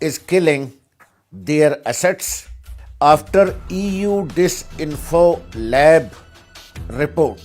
is killing their assets after EU disinfo lab report।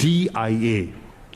DIA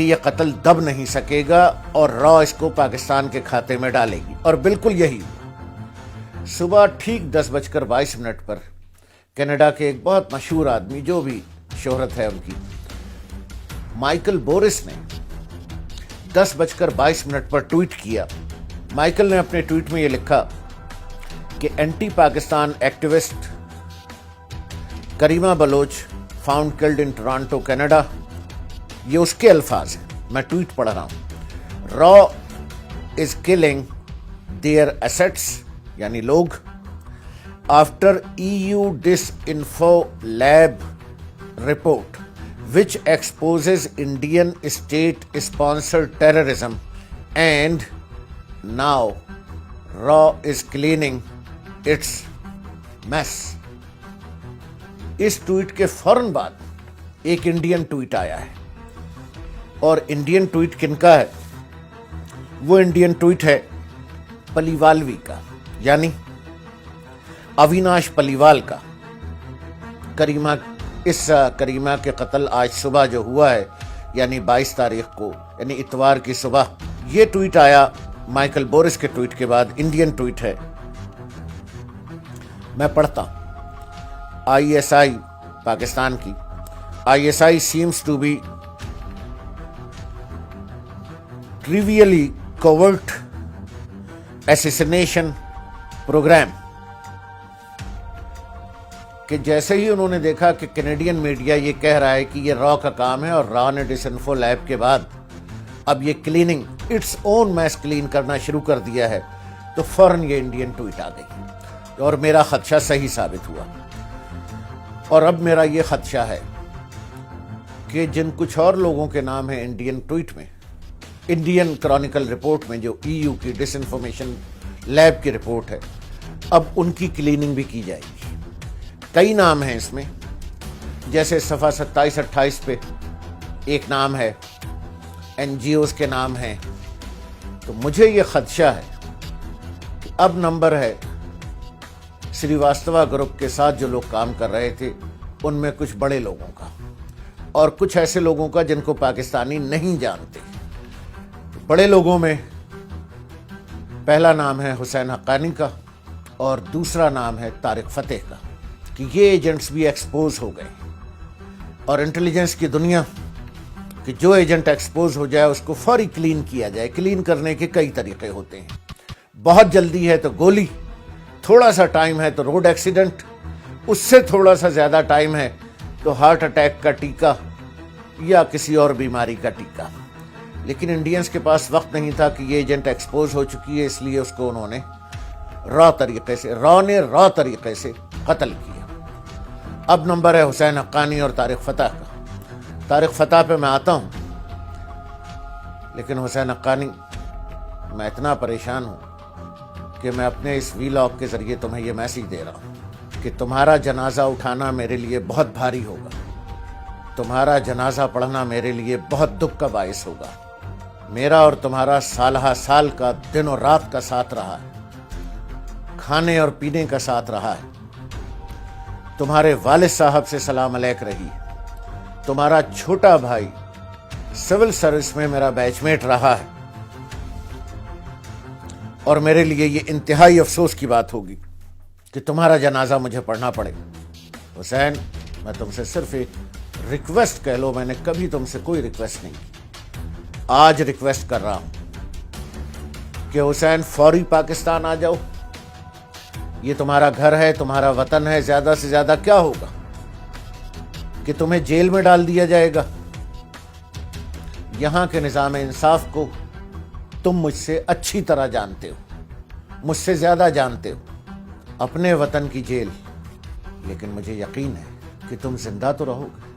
کہ یہ قتل دب نہیں سکے گا اور را اس کو پاکستان کے کھاتے میں ڈالے گی. اور بالکل یہی ہوا. صبح ٹھیک 10:22 پر کینیڈا کے ایک بہت مشہور آدمی، جو بھی شہرت ہے ان کی، مائیکل بورس نے 10:22 پر ٹویٹ کیا. مائیکل نے اپنے ٹویٹ میں یہ لکھا کہ اینٹی پاکستان ایکٹیوسٹ کریمہ Baloch found killed in Toronto Canada. یہ اس کے الفاظ ہیں، میں ٹویٹ پڑھ رہا ہوں. را از کلنگ دیئر ایسٹس، یعنی لوگ، after EU DisinfoLab report which exposes Indian state sponsored terrorism, and now RAW is cleaning its mess. اس ٹویٹ کے فوراً بعد ایک انڈین ٹویٹ آیا ہے، اور انڈین ٹویٹ کن کا ہے؟ وہ انڈین ٹویٹ ہے پلیوالوی کا، یعنی اویناش پلیوال کا. کریمہ کے قتل آج صبح جو ہوا ہے، یعنی 22 تاریخ کو، یعنی اتوار کی صبح، یہ ٹویٹ آیا مائیکل بورس کے ٹویٹ کے بعد. انڈین ٹویٹ ہے، میں پڑھتا ہوں. ISI پاکستان کی ISI seems to be trivially covert assassination program. کہ جیسے ہی انہوں نے دیکھا کہ کینیڈین میڈیا یہ کہہ رہا ہے کہ یہ را کا کام ہے، اور را نے ڈس انفو لیب کے بعد اب یہ cleaning, its own mass clean کرنا شروع کر دیا ہے، تو فوراً یہ انڈین ٹویٹ آ گئی، اور میرا خدشہ صحیح ثابت ہوا. اور اب میرا یہ خدشہ ہے کہ جن کچھ اور لوگوں کے نام ہیں انڈین ٹویٹ میں، انڈین کرونیکل رپورٹ میں، جو EU کی ڈس انفارمیشن لیب کی رپورٹ ہے، اب ان کی کلیننگ بھی کی جائے گی. کئی نام ہیں اس میں، جیسے صفحہ 27-28 پہ ایک نام ہے، NGOs کے نام ہیں. تو مجھے یہ خدشہ ہے کہ اب نمبر ہے سریواستوا گروپ کے ساتھ جو لوگ کام کر رہے تھے، ان میں کچھ بڑے لوگوں کا اور کچھ ایسے لوگوں کا جن کو پاکستانی نہیں جانتے. بڑے لوگوں میں پہلا نام ہے حسین حقانی کا، اور دوسرا نام ہے طارق فتح کا، کہ یہ ایجنٹس بھی ایکسپوز ہو گئے. اور انٹیلیجنس کی دنیا کہ جو ایجنٹ ایکسپوز ہو جائے اس کو فوری کلین کیا جائے. کلین کرنے کے کئی طریقے ہوتے ہیں. بہت جلدی ہے تو گولی، تھوڑا سا ٹائم ہے تو روڈ ایکسیڈنٹ، اس سے تھوڑا سا زیادہ ٹائم ہے تو ہارٹ اٹیک کا ٹیکہ یا کسی اور بیماری کا ٹیکہ. لیکن انڈینز کے پاس وقت نہیں تھا کہ یہ ایجنٹ ایکسپوز ہو چکی ہے، اس لیے اس کو انہوں نے را طریقے سے قتل کیا. اب نمبر ہے حسین حقانی اور طارق فتح کا. طارق فتح پہ میں آتا ہوں، لیکن حسین حقانی، میں اتنا پریشان ہوں کہ میں اپنے اس ویلاگ کے ذریعے تمہیں یہ میسیج دے رہا ہوں کہ تمہارا جنازہ اٹھانا میرے لیے بہت بھاری ہوگا. تمہارا جنازہ پڑھنا میرے لیے بہت دکھ کا باعث ہوگا. میرا اور تمہارا سالہ سال کا دن اور رات کا ساتھ رہا ہے، کھانے اور پینے کا ساتھ رہا ہے. تمہارے والد صاحب سے سلام علیک رہی. تمہارا چھوٹا بھائی سول سروس میں میرا بیچ میٹ رہا ہے، اور میرے لیے یہ انتہائی افسوس کی بات ہوگی کہ تمہارا جنازہ مجھے پڑھنا پڑے. حسین، میں تم سے صرف ایک ریکویسٹ کہہ لو، میں نے کبھی تم سے کوئی ریکویسٹ نہیں کی، آج ریکویسٹ کر رہا ہوں کہ حسین فوری پاکستان آ جاؤ. یہ تمہارا گھر ہے، تمہارا وطن ہے. زیادہ سے زیادہ کیا ہوگا کہ تمہیں جیل میں ڈال دیا جائے گا. یہاں کے نظام انصاف کو تم مجھ سے اچھی طرح جانتے ہو، مجھ سے زیادہ جانتے ہو. اپنے وطن کی جیل، لیکن مجھے یقین ہے کہ تم زندہ تو رہو گے.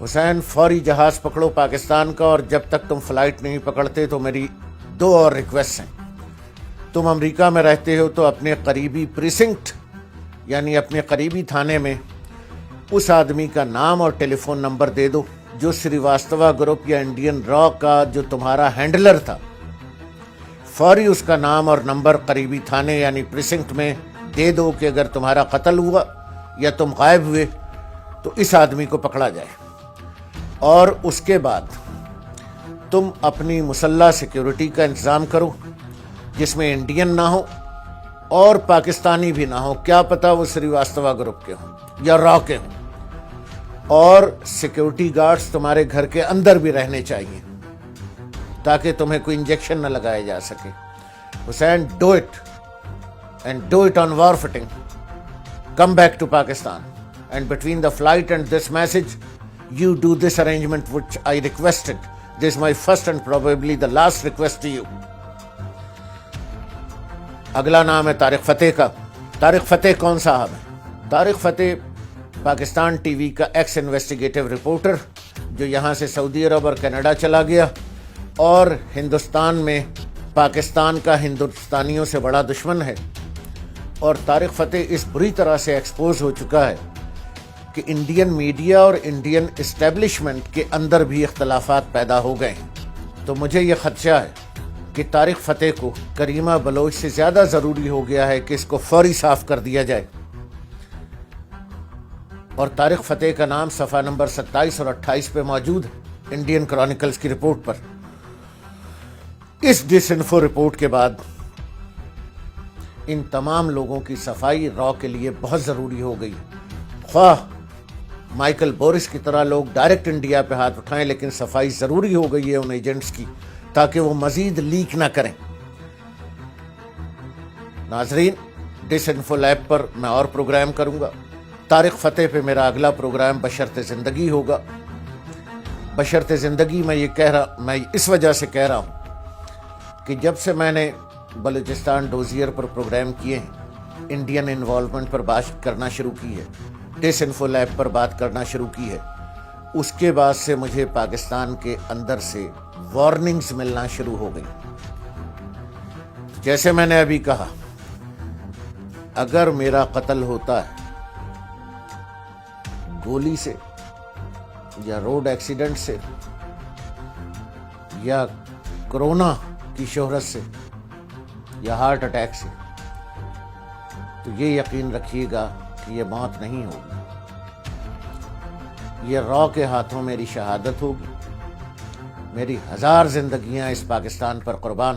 حسین، فوری جہاز پکڑو پاکستان کا، اور جب تک تم فلائٹ نہیں پکڑتے تو میری 2 اور ریکویسٹ ہیں. تم امریکہ میں رہتے ہو تو اپنے قریبی پریسنکٹ، یعنی اپنے قریبی تھانے میں اس آدمی کا نام اور ٹیلی فون نمبر دے دو جو سریواستوا گروپ یا انڈین را کا جو تمہارا ہینڈلر تھا. فوری اس کا نام اور نمبر قریبی تھانے یعنی پریسنکٹ میں دے دو کہ اگر تمہارا قتل ہوا یا تم غائب ہوئے تو اس آدمی کو پکڑا جائے. اور اس کے بعد تم اپنی مسلح سیکیورٹی کا انتظام کرو جس میں انڈین نہ ہو اور پاکستانی بھی نہ ہو، کیا پتہ وہ سریواستوا گروپ کے ہوں یا را کے ہوں، اور سیکیورٹی گارڈز تمہارے گھر کے اندر بھی رہنے چاہیے تاکہ تمہیں کوئی انجیکشن نہ لگایا جا سکے۔ Hussain, do it and do it on war footing. Come back to Pakistan, and between the flight and this message you do this arrangement which I requested. This is my first and probably the last request to you. اگلا نام ہے طارق فتح کا. طارق فتح کون صاحب ہے؟ طارق فتح Pakistan T V کا x investigative reporter جو یہاں سے سعودی عرب اور کینیڈا چلا گیا اور ہندوستان میں پاکستان کا ہندوستانیوں سے بڑا دشمن ہے. اور طارق فتح اس بری طرح سے ایکسپوز ہو چکا ہے کہ انڈین میڈیا اور انڈین اسٹیبلشمنٹ کے اندر بھی اختلافات پیدا ہو گئے ہیں. تو مجھے یہ خدشہ ہے کہ طارق فتح کو کریمہ بلوچ سے زیادہ ضروری ہو گیا ہے کہ اس کو فوری صاف کر دیا جائے. اور طارق فتح کا نام صفحہ نمبر 27 اور 28 پہ موجود ہے انڈین کرونیکلز کی رپورٹ پر. اس ڈس انفو رپورٹ کے بعد ان تمام لوگوں کی صفائی را کے لیے بہت ضروری ہو گئی. خواہ مائیکل بورس کی طرح لوگ ڈائریکٹ انڈیا پہ ہاتھ اٹھائیں، لیکن صفائی ضروری ہو گئی ہے ان ایجنٹس کی تاکہ وہ مزید لیک نہ کریں. ناظرین، ڈس انفو لیب پر میں اور پروگرام کروں گا. طارق فتح پہ میرا اگلا پروگرام بشرط زندگی ہوگا. بشرط زندگی میں اس وجہ سے کہہ رہا ہوں کہ جب سے میں نے بلوچستان ڈوزیئر پر پروگرام کیے ہیں، انڈین انوالومنٹ پر بات کرنا شروع کی ہے، ڈس انفو لیب پر بات کرنا شروع کی ہے، اس کے بعد سے مجھے پاکستان کے اندر سے وارننگز ملنا شروع ہو گئی. جیسے میں نے ابھی کہا، اگر میرا قتل ہوتا ہے گولی سے یا روڈ ایکسیڈنٹ سے یا کرونا کی شہرت سے یا ہارٹ اٹیک سے، تو یہ یقین رکھیے گا کہ یہ موت نہیں ہوگی، یہ را کے ہاتھوں میری شہادت ہوگی. میری 1000 زندگیاں اس پاکستان پر قربان.